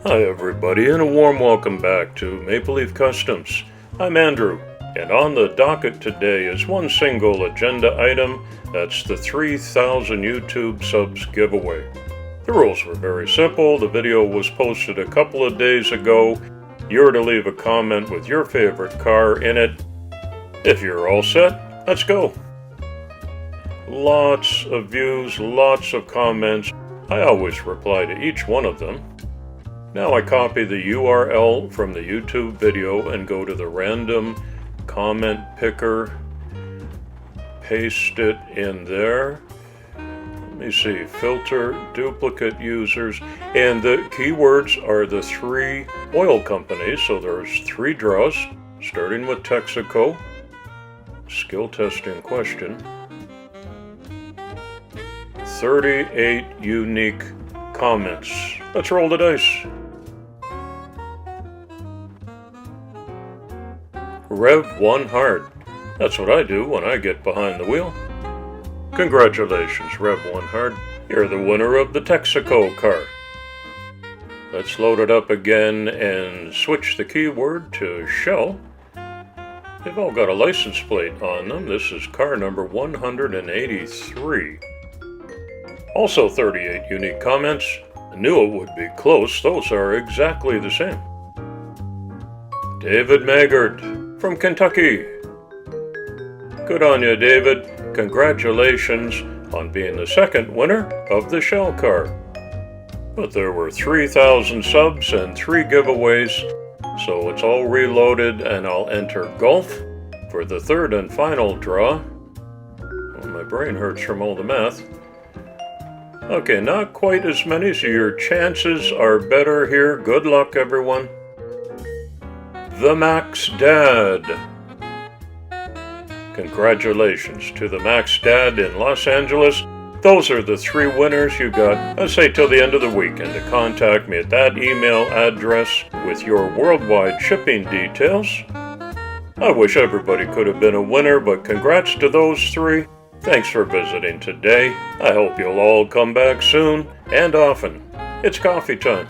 Hi everybody, and a warm welcome back to Maple Leaf Customs. I'm Andrew, and on the docket today is one single agenda item. That's the 3,000 YouTube subs giveaway. The rules were very simple. The video was posted a couple of days ago. You're to leave a comment with your favorite car in it. If you're all set, let's go. Lots of views, lots of comments. I always reply to each one of them. Now I copy the URL from the YouTube video and go to the random comment picker, paste it in there. Let me see, filter duplicate users, and the keywords are the three oil companies, so there's 3 draws, starting with Texaco. Skill testing question. 38 unique comments. Let's roll the dice. Rev 1 hard. That's what I do when I get behind the wheel. Congratulations, Rev 1 hard. You're the winner of the Texaco car. Let's load it up again and switch the keyword to shell. They've all got a license plate on them. This is car number 183. Also 38 unique comments. I knew it would be close. Those are exactly the same. David Maggard from Kentucky. Good on you, David. Congratulations on being the second winner of the Shell car. But there were 3,000 subs and 3 giveaways, so it's all reloaded, and I'll enter golf for the third and final draw. Oh, my brain hurts from all the math. Okay, not quite as many, so your chances are better here. Good luck, everyone. The Max Dad. Congratulations to the Max Dad in Los Angeles. Those are the 3 winners. You got, let's say, till the end of the weekend to contact me at that email address with your worldwide shipping details. I wish everybody could have been a winner, but congrats to those 3. Thanks for visiting today. I hope you'll all come back soon and often. It's coffee time.